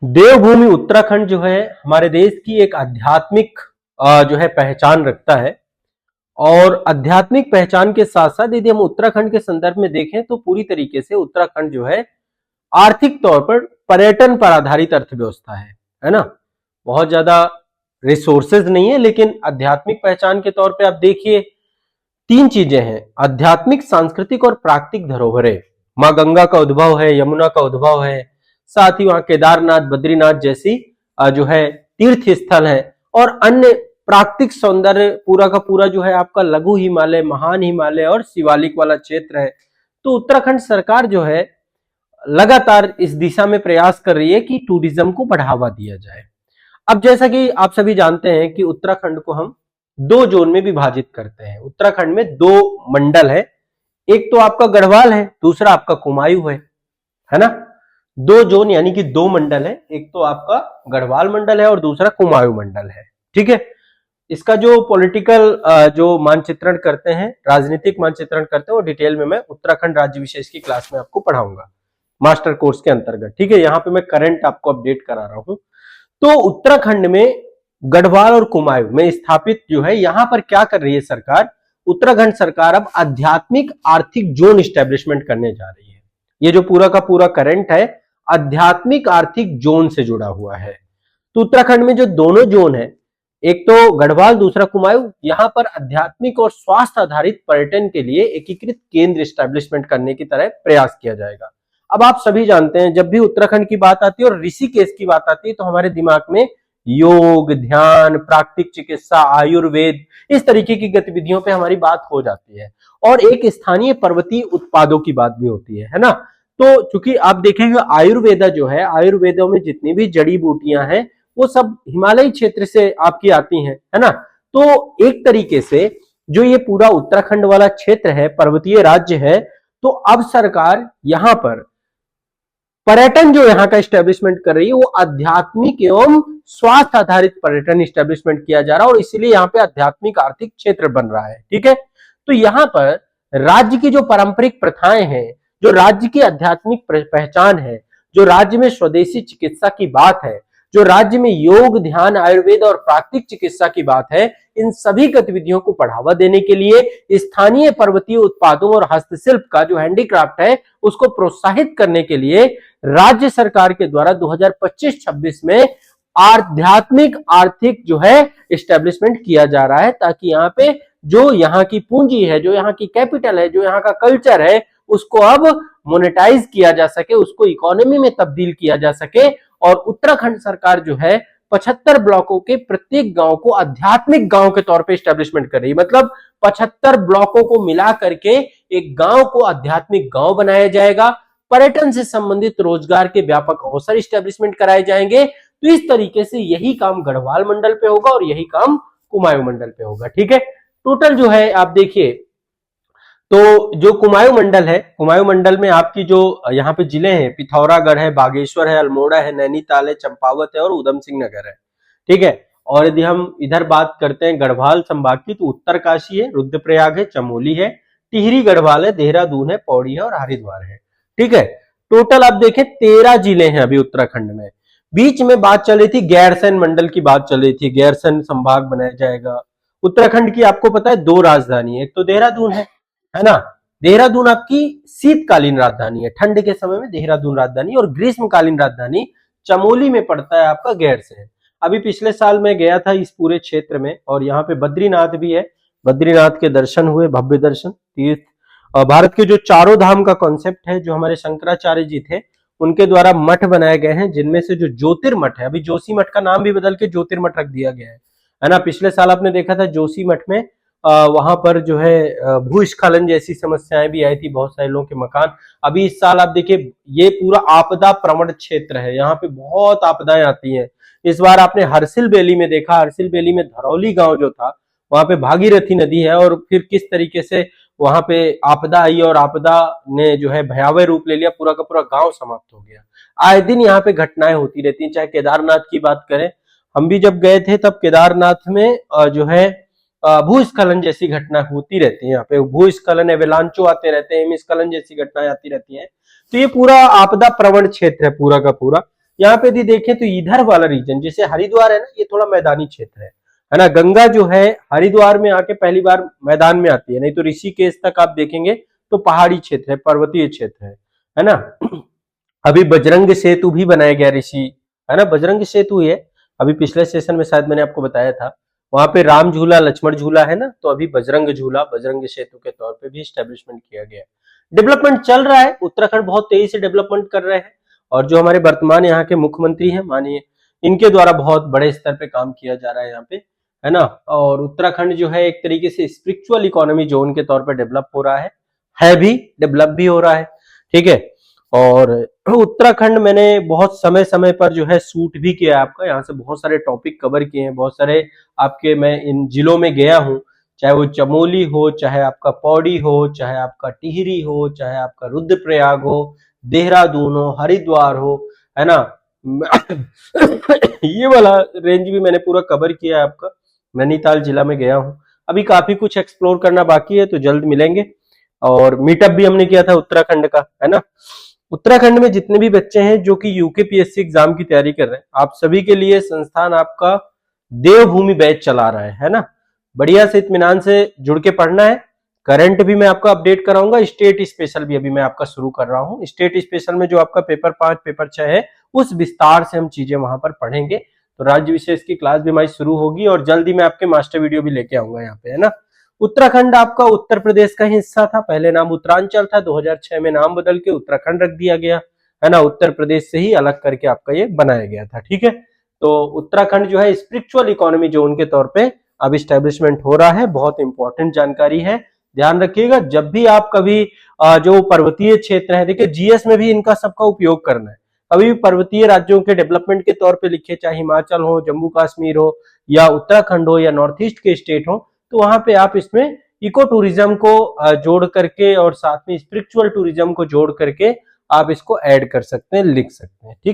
देवभूमि उत्तराखंड जो है हमारे देश की एक आध्यात्मिक जो है पहचान रखता है। और आध्यात्मिक पहचान के साथ साथ यदि हम उत्तराखंड के संदर्भ में देखें तो पूरी तरीके से उत्तराखंड जो है आर्थिक तौर पर पर्यटन पर आधारित अर्थव्यवस्था है ना। बहुत ज्यादा रिसोर्सेज नहीं है, लेकिन आध्यात्मिक पहचान के तौर पे आप देखिए तीन चीजें हैं: आध्यात्मिक, सांस्कृतिक और प्राकृतिक धरोहरें। मां गंगा का उद्भव है, यमुना का उद्भव है, साथ ही वहां केदारनाथ, बद्रीनाथ जैसी जो है तीर्थ स्थल है, और अन्य प्राकृतिक सौंदर्य पूरा का पूरा जो है आपका लघु हिमालय, महान हिमालय और शिवालिक वाला क्षेत्र है। तो उत्तराखंड सरकार जो है लगातार इस दिशा में प्रयास कर रही है कि टूरिज्म को बढ़ावा दिया जाए। अब जैसा कि आप सभी जानते हैं कि उत्तराखंड को हम दो जोन में विभाजित करते हैं। उत्तराखंड में दो मंडल है, एक तो आपका गढ़वाल है, दूसरा आपका कुमायूं है ना। दो जोन यानी कि दो मंडल है, एक तो आपका गढ़वाल मंडल है और दूसरा कुमायूं मंडल है। ठीक है, इसका जो पॉलिटिकल जो मानचित्रण करते हैं, राजनीतिक मानचित्रण करते हैं, वो डिटेल में मैं उत्तराखंड राज्य विशेष की क्लास में आपको पढ़ाऊंगा मास्टर कोर्स के अंतर्गत। ठीक है, यहाँ पे मैं करंट आपको अपडेट करा रहा हूं। तो उत्तराखंड में गढ़वाल और कुमायूं में स्थापित जो है, यहां पर क्या कर रही है सरकार, उत्तराखंड सरकार अब आध्यात्मिक आर्थिक जोन स्टैब्लिशमेंट करने जा रही है। ये जो पूरा का पूरा करंट है आध्यात्मिक आर्थिक जोन से जुड़ा हुआ है। तो उत्तराखंड में जो दोनों जोन है, एक तो गढ़वाल, दूसरा कुमायूं, यहां पर आध्यात्मिक और स्वास्थ्य आधारित पर्यटन के लिए एकीकृत केंद्र स्टैब्लिशमेंट करने की तरह प्रयास किया जाएगा। अब आप सभी जानते हैं जब भी उत्तराखंड की बात आती है और ऋषिकेश की बात आती है तो हमारे दिमाग में योग, ध्यान, प्राकृतिक चिकित्सा, आयुर्वेद, इस तरीके की गतिविधियों पे हमारी बात हो जाती है, और एक स्थानीय पर्वतीय उत्पादों की बात भी होती है ना। तो चूंकि आप देखेंगे आयुर्वेदा जो है, आयुर्वेदों में जितनी भी जड़ी बूटियां हैं वो सब हिमालयी क्षेत्र से आपकी आती हैं, है ना। तो एक तरीके से जो ये पूरा उत्तराखंड वाला क्षेत्र है, पर्वतीय राज्य है, तो अब सरकार यहां पर पर्यटन जो यहाँ का स्टैब्लिशमेंट कर रही है वो आध्यात्मिक एवं स्वास्थ्य आधारित पर्यटन स्टैब्लिशमेंट किया जा रहा है, और इसीलिए यहाँ पे आध्यात्मिक आर्थिक क्षेत्र बन रहा है। ठीक है, तो यहाँ पर राज्य की जो पारंपरिक प्रथाएं हैं, जो राज्य की आध्यात्मिक पहचान है, जो राज्य में स्वदेशी चिकित्सा की बात है, जो राज्य में योग, ध्यान, आयुर्वेद और प्राकृतिक चिकित्सा की बात है, इन सभी गतिविधियों को बढ़ावा देने के लिए स्थानीय पर्वतीय उत्पादों और हस्तशिल्प का जो हैंडीक्राफ्ट है उसको प्रोत्साहित करने के लिए राज्य सरकार के द्वारा 2025-26 में आध्यात्मिक आर्थिक जो है एस्टेब्लिशमेंट किया जा रहा है, ताकि यहाँ पे जो यहाँ की पूंजी है, जो यहाँ की कैपिटल है, जो यहाँ का कल्चर है, उसको अब मोनेटाइज किया जा सके, उसको इकोनॉमी में तब्दील किया जा सके। और उत्तराखंड सरकार जो है 75 ब्लॉकों के प्रत्येक गांव को आध्यात्मिक गांव के तौर पे स्टैब्लिशमेंट कर रही है। मतलब 75 ब्लॉकों को मिला करके एक गांव को आध्यात्मिक गांव बनाया जाएगा। पर्यटन से संबंधित रोजगार के व्यापक अवसर स्टैब्लिशमेंट कराए जाएंगे। तो इस तरीके से यही काम गढ़वाल मंडल पे होगा और यही काम कुमायूं मंडल पे होगा। ठीक है, टोटल जो है आप देखिए, तो जो कुमायूं मंडल है, कुमायूं मंडल में आपकी जो यहाँ पे जिले हैं, पिथौरागढ़ है, बागेश्वर है, अल्मोड़ा है, नैनीताल है, चंपावत है और उधम सिंह नगर है। ठीक है, और यदि हम इधर बात करते हैं गढ़वाल संभाग की, तो उत्तरकाशी है, रुद्रप्रयाग है, चमोली है, टिहरी गढ़वाल है, देहरादून है, पौड़ी है और हरिद्वार है। ठीक है, टोटल आप देखें 13 जिले हैं अभी उत्तराखंड में। बीच में बात चल रही थी गैरसैंण मंडल की बात चल रही थी, गैरसैंण संभाग बनाया जाएगा। उत्तराखंड की आपको पता है दो राजधानी है, एक तो देहरादून है ना। देहरादून आपकी शीतकालीन राजधानी है, ठंड के समय में देहरादून राजधानी, और ग्रीष्मकालीन राजधानी चमोली में पड़ता है आपका गैरसैंण। अभी पिछले साल मैं गया था इस पूरे क्षेत्र में, और यहाँ पे बद्रीनाथ भी है, बद्रीनाथ के दर्शन हुए, भव्य दर्शन तीर्थ। भारत के जो चारों धाम का कॉन्सेप्ट है, जो हमारे शंकराचार्य जी थे उनके द्वारा मठ बनाए गए हैं, जिनमें से जो ज्योतिर्मठ है, अभी जोशी मठ का नाम भी बदल के ज्योतिर्मठ रख दिया गया है ना। पिछले साल आपने देखा था जोशी मठ में वहां पर जो है भूस्खलन जैसी समस्याएं भी आई थी, बहुत सारे लोगों के मकान। अभी इस साल आप देखिए ये पूरा आपदा प्रवण क्षेत्र है, यहाँ पे बहुत आपदाएं आती हैं। इस बार आपने हरसिल बेली में देखा, हरसिल बेली में धरौली गांव जो था, वहां पे भागीरथी नदी है, और फिर किस तरीके से वहां पे आपदा आई और आपदा ने जो है भयावह रूप ले लिया, पूरा का पूरा गांव समाप्त हो गया। आए दिन यहाँ पे घटनाएं होती रहती हैं। चाहे केदारनाथ की बात करें, हम भी जब गए थे तब केदारनाथ में जो है भूस्खलन जैसी घटना होती रहती है। यहाँ पे भूस्खलन, एवेलांचो आते रहते हैं, हिमस्खलन जैसी घटनाएं आती रहती हैं। तो ये पूरा आपदा प्रवण क्षेत्र है पूरा का पूरा। यहाँ पे यदि देखें तो इधर वाला रीजन जैसे हरिद्वार है ना, ये थोड़ा मैदानी क्षेत्र है ना। गंगा जो है हरिद्वार में आके पहली बार मैदान में आती है, नहीं तो ऋषिकेश तक आप देखेंगे तो पहाड़ी क्षेत्र है, पर्वतीय क्षेत्र है ना। अभी बजरंग सेतु भी बनाया गया ऋषि, है ना, बजरंग सेतु है। अभी पिछले सेशन में शायद मैंने आपको बताया था, वहां पे राम झूला लक्ष्मण झूला है ना, तो अभी बजरंग झूला बजरंग सेतु के तौर पे भी स्टैब्लिशमेंट किया गया है। डेवलपमेंट चल रहा है, उत्तराखंड बहुत तेजी से डेवलपमेंट कर रहे हैं, और जो हमारे वर्तमान यहाँ के मुख्यमंत्री हैं माननीय, इनके द्वारा बहुत बड़े स्तर पे काम किया जा रहा है यहाँ पे, है ना। और उत्तराखंड जो है एक तरीके से स्पिरिचुअल इकोनॉमी जोन के तौर पर डेवलप हो रहा है भी, डेवलप भी हो रहा है, ठीक है। और उत्तराखंड मैंने बहुत समय समय पर जो है शूट भी किया है आपका, यहाँ से बहुत सारे टॉपिक कवर किए हैं, बहुत सारे आपके मैं इन जिलों में गया हूँ, चाहे वो चमोली हो, चाहे आपका पौड़ी हो, चाहे आपका टिहरी हो, चाहे आपका रुद्रप्रयाग हो, देहरादून हो, हरिद्वार हो, है ना। ये वाला रेंज भी मैंने पूरा कवर किया है आपका। नैनीताल जिला में गया हूँ, अभी काफी कुछ एक्सप्लोर करना बाकी है, तो जल्द मिलेंगे। और मीटअप भी हमने किया था उत्तराखंड का, है ना। उत्तराखंड में जितने भी बच्चे हैं जो कि यूकेपीएससी एग्जाम की तैयारी कर रहे हैं, आप सभी के लिए संस्थान आपका देवभूमि बैच चला रहा है ना। बढ़िया से इत्मीनान से जुड़ के पढ़ना है। करंट भी मैं आपका अपडेट कराऊंगा, स्टेट स्पेशल भी अभी मैं आपका शुरू कर रहा हूँ। स्टेट स्पेशल में जो आपका पेपर 5 पेपर 6 है, उस विस्तार से हम चीजें वहां पर पढ़ेंगे। तो राज्य विशेष की क्लास भी हमारी शुरू होगी, और जल्दी मैं आपके मास्टर वीडियो भी लेके आऊंगा यहाँ पे, है ना। उत्तराखंड आपका उत्तर प्रदेश का हिस्सा था, पहले नाम उत्तरांचल था, 2006 में नाम बदल के उत्तराखंड रख दिया गया, है ना। उत्तर प्रदेश से ही अलग करके आपका ये बनाया गया था, ठीक है। तो उत्तराखंड जो है स्पिरिचुअल इकोनॉमी जोन के तौर पे अब स्टैब्लिशमेंट हो रहा है, बहुत इंपॉर्टेंट जानकारी है, ध्यान रखिएगा। जब भी आप कभी जो पर्वतीय क्षेत्र है, देखिए जीएस में भी इनका सबका उपयोग करना है। कभी भी पर्वतीय राज्यों के डेवलपमेंट के तौर पे लिखे, चाहे हिमाचल हो, जम्मू कश्मीर हो, या उत्तराखंड हो, या नॉर्थ ईस्ट के स्टेट हो, तो वहां पे आप इसमें इको टूरिज्म को जोड़ करके और साथ में स्पिरिचुअल टूरिज्म को जोड़ करके आप इसको ऐड कर सकते हैं, लिख सकते हैं, ठीक है।